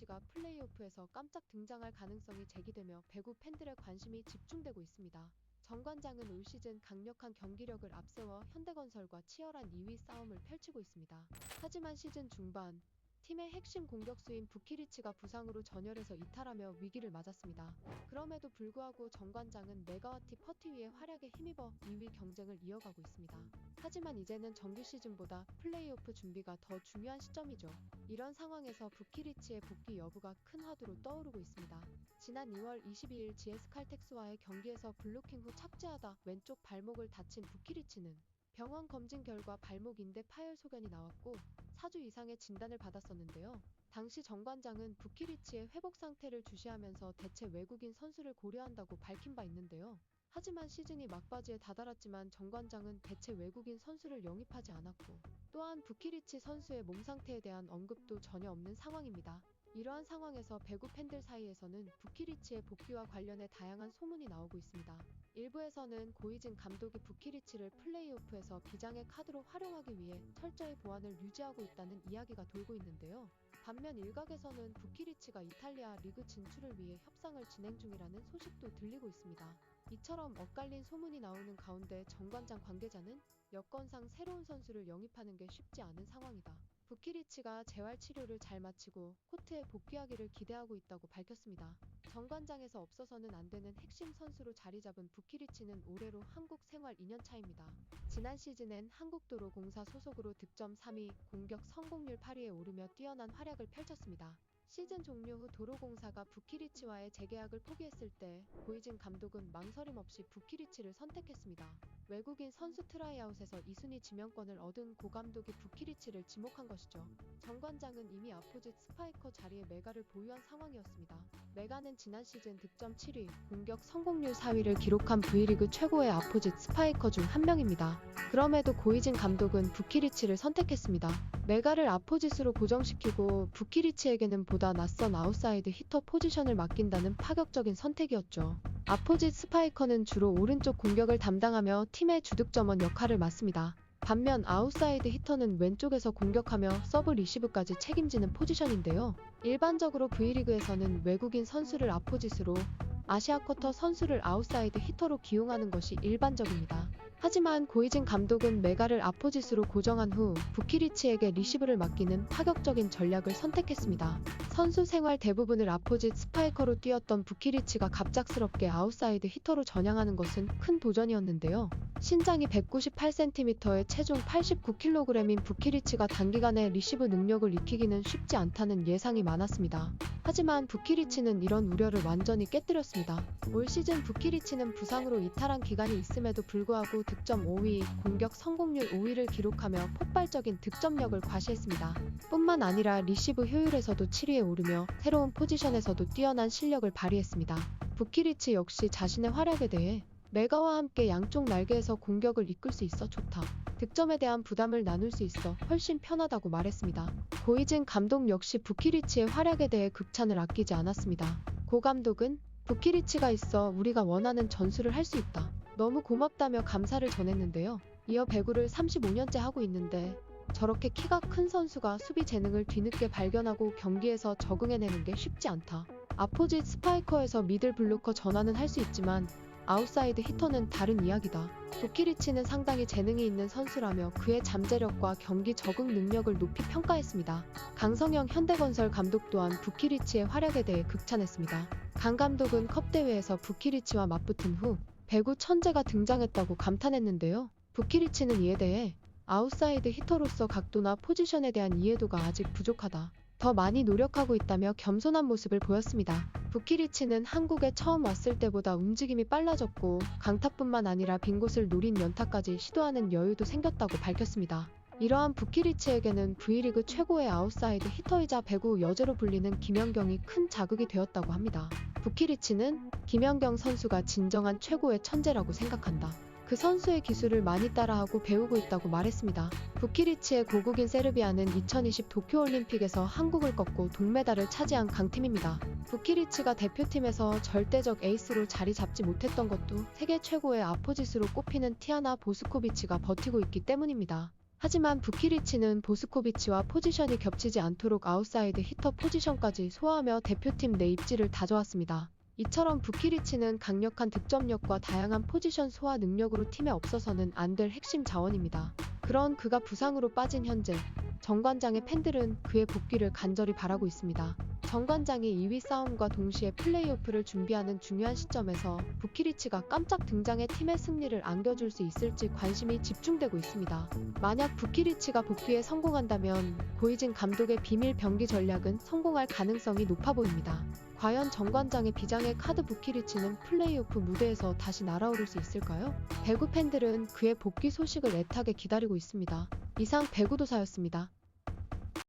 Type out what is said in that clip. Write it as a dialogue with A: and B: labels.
A: 부키리치가 플레이오프에서 깜짝 등장할 가능성이 제기되며 배구 팬들의 관심이 집중되고 있습니다. 정관장은 올 시즌 강력한 경기력을 앞세워 현대건설과 치열한 2위 싸움을 펼치고 있습니다. 하지만 시즌 중반 팀의 핵심 공격수인 부키리치가 부상으로 전열에서 이탈하며 위기를 맞았습니다. 그럼에도 불구하고 정관장은 메가와티 퍼티 위에 활약에 힘입어 2위 경쟁을 이어가고 있습니다. 하지만 이제는 정규 시즌보다 플레이오프 준비가 더 중요한 시점이죠. 이런 상황에서 부키리치의 복귀 여부가 큰 화두로 떠오르고 있습니다. 지난 2월 22일 GS칼텍스와의 경기에서 블로킹 후 착지하다 왼쪽 발목을 다친 부키리치는 병원 검진 결과 발목 인대 파열 소견이 나왔고 4주 이상의 진단을 받았었는데요. 당시 정관장은 부키리치의 회복 상태를 주시하면서 대체 외국인 선수를 고려한다고 밝힌 바 있는데요. 하지만 시즌이 막바지에 다다랐지만 정관장은 대체 외국인 선수를 영입하지 않았고 또한 부키리치 선수의 몸 상태에 대한 언급도 전혀 없는 상황입니다. 이러한 상황에서 배구 팬들 사이에서는 부키리치의 복귀와 관련해 다양한 소문이 나오고 있습니다. 일부에서는 고이진 감독이 부키리치를 플레이오프에서 비장의 카드로 활용하기 위해 철저히 보안을 유지하고 있다는 이야기가 돌고 있는데요. 반면 일각에서는 부키리치가 이탈리아 리그 진출을 위해 협상을 진행 중이라는 소식도 들리고 있습니다. 이처럼 엇갈린 소문이 나오는 가운데 정관장 관계자는 여건상 새로운 선수를 영입하는 게 쉽지 않은 상황이다. 부키리치가 재활치료를 잘 마치고 코트에 복귀하기를 기대하고 있다고 밝혔습니다. 정관장에서 없어서는 안 되는 핵심 선수로 자리 잡은 부키리치는 올해로 한국 생활 2년차입니다. 지난 시즌엔 한국도로공사 소속으로 득점 3위, 공격 성공률 8위에 오르며 뛰어난 활약을 펼쳤습니다. 시즌 종료 후 도로공사가 부키리치와의 재계약을 포기했을 때 고이진 감독은 망설임 없이 부키리치를 선택했습니다. 외국인 선수 트라이아웃에서 2순위 지명권을 얻은 고 감독이 부키리치를 지목한 것이죠. 정관장은 이미 아포짓 스파이커 자리에 메가를 보유한 상황이었습니다. 메가는 지난 시즌 득점 7위, 공격 성공률 4위를 기록한 V리그 최고의 아포짓 스파이커 중 한 명입니다. 그럼에도 고이진 감독은 부키리치를 선택했습니다. 메가를 아포짓으로 고정시키고 부키리치에게는 보다 낯선 아웃사이드 히터 포지션을 맡긴다는 파격적인 선택이었죠. 아포짓 스파이커는 주로 오른쪽 공격을 담당하며 팀의 주득점원 역할을 맡습니다. 반면 아웃사이드 히터는 왼쪽에서 공격하며 서브 리시브까지 책임지는 포지션인데요. 일반적으로 V리그에서는 외국인 선수를 아포짓으로, 아시아쿼터 선수를 아웃사이드 히터로 기용하는 것이 일반적입니다. 하지만 고이진 감독은 메가를 아포짓으로 고정한 후 부키리치에게 리시브를 맡기는 파격적인 전략을 선택했습니다. 선수 생활 대부분을 아포짓 스파이커로 뛰었던 부키리치가 갑작스럽게 아웃사이드 히터로 전향하는 것은 큰 도전이었는데요. 신장이 198cm에 체중 89kg인 부키리치가 단기간에 리시브 능력을 익히기는 쉽지 않다는 예상이 많았습니다. 하지만 부키리치는 이런 우려를 완전히 깨뜨렸습니다. 올 시즌 부키리치는 부상으로 이탈한 기간이 있음에도 불구하고 득점 5위, 공격 성공률 5위를 기록하며 폭발적인 득점력을 과시했습니다. 뿐만 아니라 리시브 효율에서도 7위에 오르며 새로운 포지션에서도 뛰어난 실력을 발휘했습니다. 부키리치 역시 자신의 활약에 대해 메가와 함께 양쪽 날개에서 공격을 이끌 수 있어 좋다. 득점에 대한 부담을 나눌 수 있어 훨씬 편하다고 말했습니다. 고이진 감독 역시 부키리치의 활약에 대해 극찬을 아끼지 않았습니다. 고 감독은 부키리치가 있어 우리가 원하는 전술을 할 수 있다. 너무 고맙다며 감사를 전했는데요. 이어 배구를 35년째 하고 있는데 저렇게 키가 큰 선수가 수비 재능을 뒤늦게 발견하고 경기에서 적응해내는 게 쉽지 않다. 아포짓 스파이커에서 미들 블로커 전환은 할 수 있지만 아웃사이드 히터는 다른 이야기다. 부키리치는 상당히 재능이 있는 선수라며 그의 잠재력과 경기 적응 능력을 높이 평가했습니다. 강성영 현대건설 감독 또한 부키리치의 활약에 대해 극찬했습니다. 강 감독은 컵대회에서 부키리치와 맞붙은 후 배구 천재가 등장했다고 감탄했는데요. 부키리치는 이에 대해 아웃사이드 히터로서 각도나 포지션에 대한 이해도가 아직 부족하다. 더 많이 노력하고 있다며 겸손한 모습을 보였습니다. 부키리치는 한국에 처음 왔을 때보다 움직임이 빨라졌고 강타뿐만 아니라 빈 곳을 노린 연타까지 시도하는 여유도 생겼다고 밝혔습니다. 이러한 부키리치에게는 V리그 최고의 아웃사이드 히터이자 배구 여제로 불리는 김연경이 큰 자극이 되었다고 합니다. 부키리치는 김연경 선수가 진정한 최고의 천재라고 생각한다. 그 선수의 기술을 많이 따라하고 배우고 있다고 말했습니다. 부키리치의 고국인 세르비아는 2020 도쿄올림픽에서 한국을 꺾고 동메달을 차지한 강팀입니다. 부키리치가 대표팀에서 절대적 에이스로 자리 잡지 못했던 것도 세계 최고의 아포짓으로 꼽히는 티아나 보스코비치가 버티고 있기 때문입니다. 하지만 부키리치는 보스코비치와 포지션이 겹치지 않도록 아웃사이드 히터 포지션까지 소화하며 대표팀 내 입지를 다져왔습니다. 이처럼 부키리치는 강력한 득점력과 다양한 포지션 소화 능력으로 팀에 없어서는 안 될 핵심 자원입니다. 그런 그가 부상으로 빠진 현재 정관장의 팬들은 그의 복귀를 간절히 바라고 있습니다. 정관장이 2위 싸움과 동시에 플레이오프를 준비하는 중요한 시점에서 부키리치가 깜짝 등장해 팀의 승리를 안겨줄 수 있을지 관심이 집중되고 있습니다. 만약 부키리치가 복귀에 성공한다면 고이진 감독의 비밀 병기 전략은 성공할 가능성이 높아 보입니다. 과연 정관장의 비장의 카드 부키리치는 플레이오프 무대에서 다시 날아오를 수 있을까요? 배구 팬들은 그의 복귀 소식을 애타게 기다리고 있습니다. 이상 배구도사였습니다.